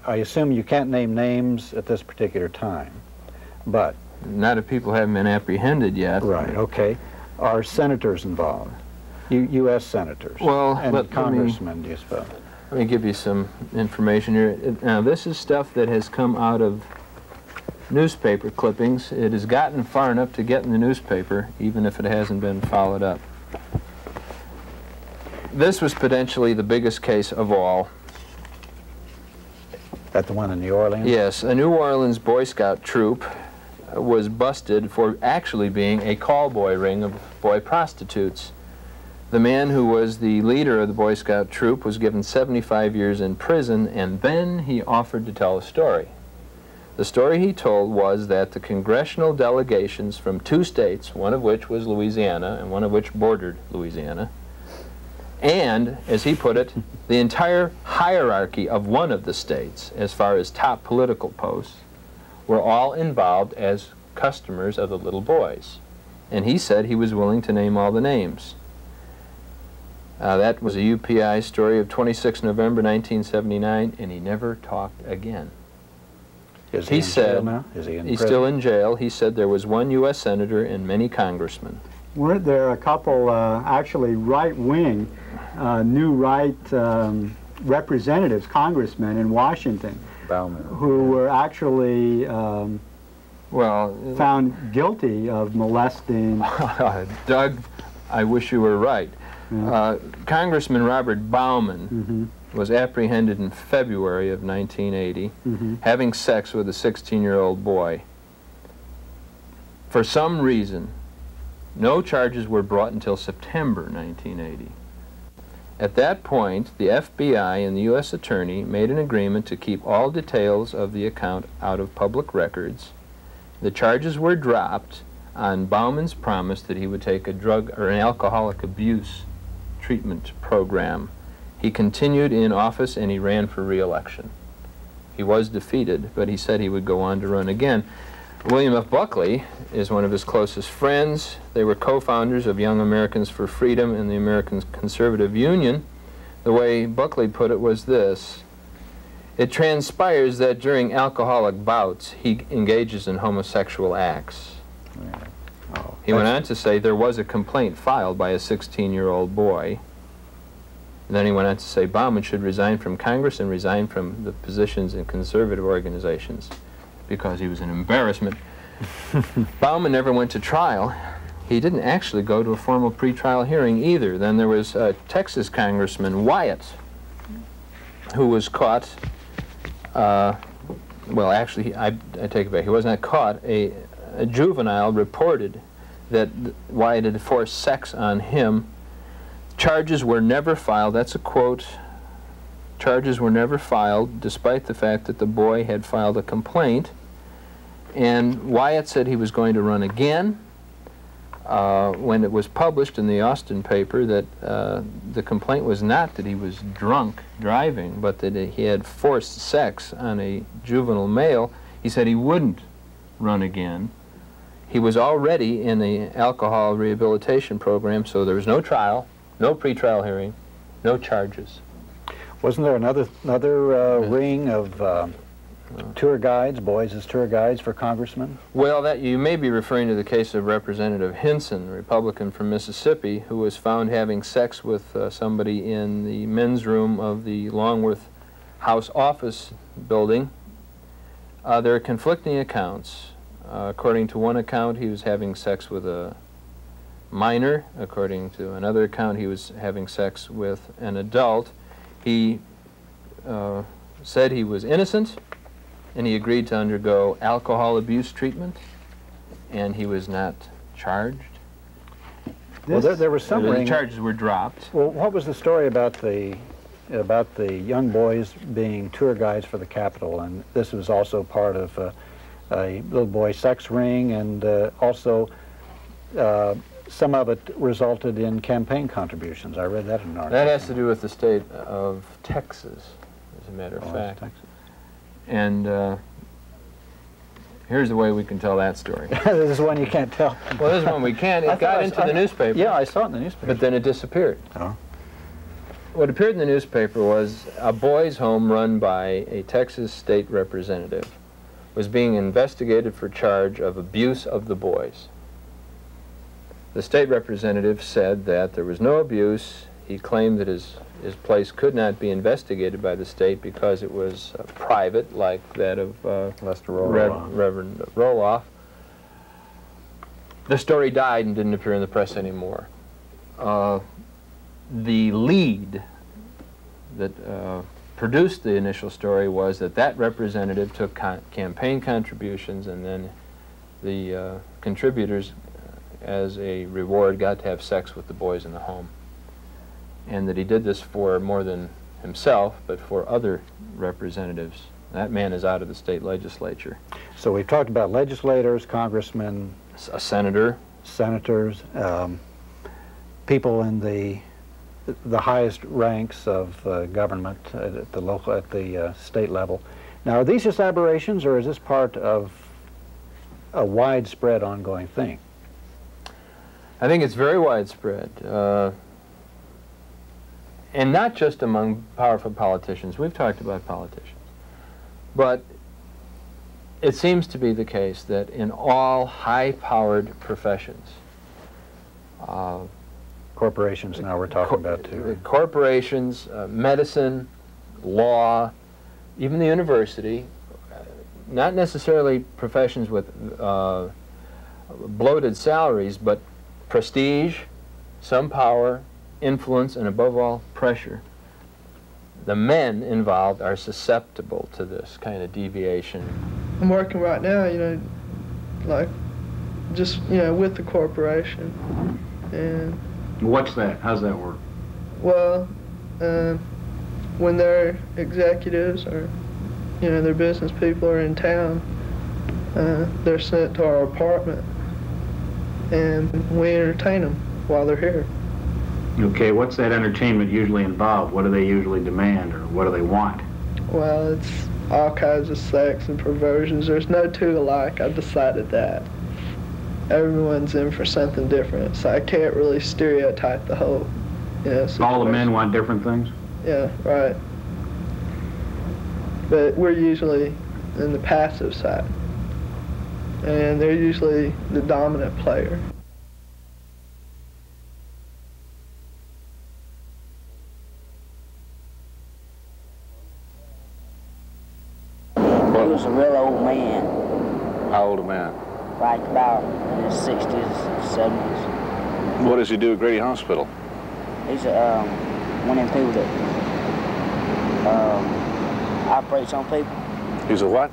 I assume you can't name names at this particular time, but... Not if people haven't been apprehended yet. Right, okay. Are senators involved? U.S. senators? Well, and congressmen, do you suppose? Let me give you some information here. Now, this is stuff that has come out of newspaper clippings. It has gotten far enough to get in the newspaper, even if it hasn't been followed up. This was potentially the biggest case of all. That the one in New Orleans? Yes, a New Orleans Boy Scout troop was busted for actually being a callboy ring of boy prostitutes. The man who was the leader of the Boy Scout troop was given 75 years in prison, and then he offered to tell a story. The story he told was that the congressional delegations from 2 states, one of which was Louisiana and one of which bordered Louisiana, and, as he put it, the entire hierarchy of one of the states, as far as top political posts, were all involved as customers of the little boys. And he said he was willing to name all the names. That was a UPI story of 26 November 1979, and he never talked again. Is he in jail now? Is he in prison? He's still in jail. He said there was 1 U.S. senator and many congressmen. Weren't there a couple actually right-wing, new right representatives, congressmen in Washington, Bauman, who were actually found guilty of molesting? Doug, I wish you were right. Yeah. Congressman Robert Bauman was apprehended in February of 1980, having sex with a 16-year-old boy. For some reason, no charges were brought until September 1980. At that point, the FBI and the U.S. Attorney made an agreement to keep all details of the account out of public records. The charges were dropped on Bauman's promise that he would take a drug or an alcoholic abuse treatment program. He continued in office and he ran for re-election. He was defeated, but he said he would go on to run again. William F. Buckley is one of his closest friends. They were co-founders of Young Americans for Freedom and the American Conservative Union. The way Buckley put it was this: it transpires that during alcoholic bouts he engages in homosexual acts. He went on to say there was a complaint filed by a 16-year-old boy. And then he went on to say Bauman should resign from Congress and resign from the positions in conservative organizations because he was an embarrassment. Bauman never went to trial. He didn't actually go to a formal pretrial hearing either. Then there was Texas Congressman Wyatt, who was caught, well, actually, I take it back. He was not caught. A juvenile reported that Wyatt had forced sex on him. Charges were never filed. That's a quote. Charges were never filed, despite the fact that the boy had filed a complaint. And Wyatt said he was going to run again. When it was published in the Austin paper that the complaint was not that he was drunk driving, but that he had forced sex on a juvenile male, he said he wouldn't run again. He was already in the alcohol rehabilitation program, so there was no trial, no pretrial hearing, no charges. Wasn't there another ring of tour guides, boys as tour guides for congressmen? Well, that you may be referring to the case of Representative Hinson, a Republican from Mississippi, who was found having sex with somebody in the men's room of the Longworth House office building. There are conflicting accounts. According to one account, he was having sex with a minor. According to another account, he was having sex with an adult. He said he was innocent, and he agreed to undergo alcohol abuse treatment, and he was not charged. Well, there was some the charges were dropped. Well, what was the story about the young boys being tour guides for the Capitol? And this was also part of a little boy sex ring, and also some of it resulted in campaign contributions. I read that in an article. That has to do with the state of Texas, as a matter of fact. Texas. And here's the way we can tell that story. This is one you can't tell. Well, this is one we can't. It got into the newspaper. Yeah, I saw it in the newspaper. But then it disappeared. Oh. what appeared in the newspaper was a boys' home run by a Texas state representative was being investigated for charge of abuse of the boys. The state representative said that there was no abuse. He claimed that his place could not be investigated by the state because it was private, like that of Lester Roloff. Reverend Roloff. The story died and didn't appear in the press anymore. The lead that produced the initial story was that that representative took campaign contributions, and then the contributors, as a reward, got to have sex with the boys in the home. And that he did this for more than himself, but for other representatives. That man is out of the state legislature. So we've talked about legislators, congressmen, A senator. senators, people in the highest ranks of government at the state level. Now, are these just aberrations, or is this part of a widespread ongoing thing? I think it's very widespread. And not just among powerful politicians. We've talked about politicians. But it seems to be the case that in all high-powered professions, Corporations now we're talking about too. corporations, medicine, law, even the university, not necessarily professions with bloated salaries, but prestige, some power, influence, and above all, pressure. The men involved are susceptible to this kind of deviation. I'm working right now, you know, like just, you know, with the corporation. And What's that? How's that work? well, when their executives or, you know, their business people are in town, they're sent to our apartment and we entertain them while they're here. Okay, what's that entertainment usually involve? What do they usually demand, or what do they want? Well, it's all kinds of sex and perversions. There's no two alike. I've decided that. Everyone's in for something different, so I can't really stereotype the whole, you know, situation. All the men want different things? Yeah, right. But we're usually in the passive side, and they're usually the dominant player. He was a real old man, How old a man? like about in his 60s, 70s. What does he do at Grady Hospital? He's one of them people that operates on people, He's a what?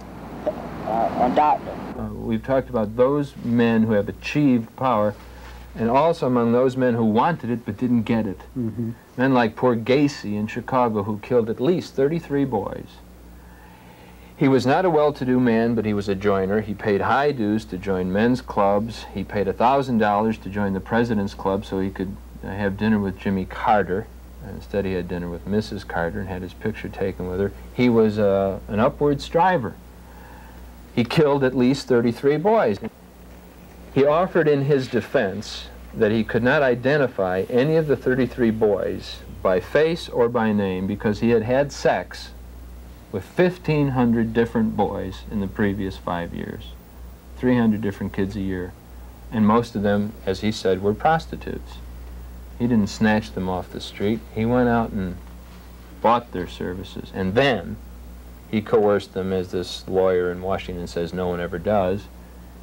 a doctor. We've talked about those men who have achieved power, and also among those men who wanted it but didn't get it. Men like poor Gacy in Chicago, who killed at least 33 boys. He was not a well-to-do man, but he was a joiner. He paid high dues to join men's clubs. He paid $1,000 to join the President's Club so he could have dinner with Jimmy Carter. Instead, he had dinner with Mrs. Carter and had his picture taken with her. He was an upward striver. He killed at least 33 boys. He offered in his defense that he could not identify any of the 33 boys by face or by name because he had had sex with 1,500 different boys in the previous 5 years, 300 different kids a year, and most of them, as he said, were prostitutes. He didn't snatch them off the street. He went out and bought their services, and then he coerced them, as this lawyer in Washington says no one ever does.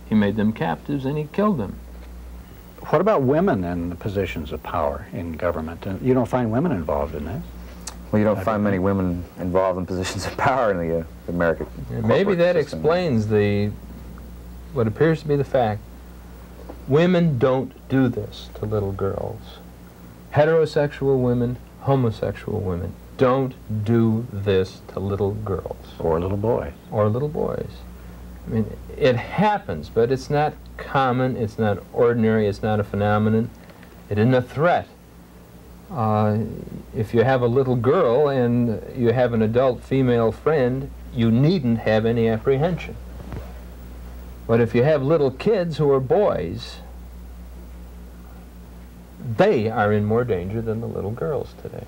He made them captives and he killed them. What about women in positions of power in government? You don't find women involved in this? Well, you don't find many women involved in positions of power in the American Maybe that system. explains what appears to be the fact. Women don't do this to little girls. Heterosexual women, homosexual women don't do this to little girls. Or little boys? Or little boys. I mean, it happens, but it's not common, it's not ordinary, it's not a phenomenon. It isn't a threat. If you have a little girl and you have an adult female friend, you needn't have any apprehension. But if you have little kids who are boys, they are in more danger than the little girls today.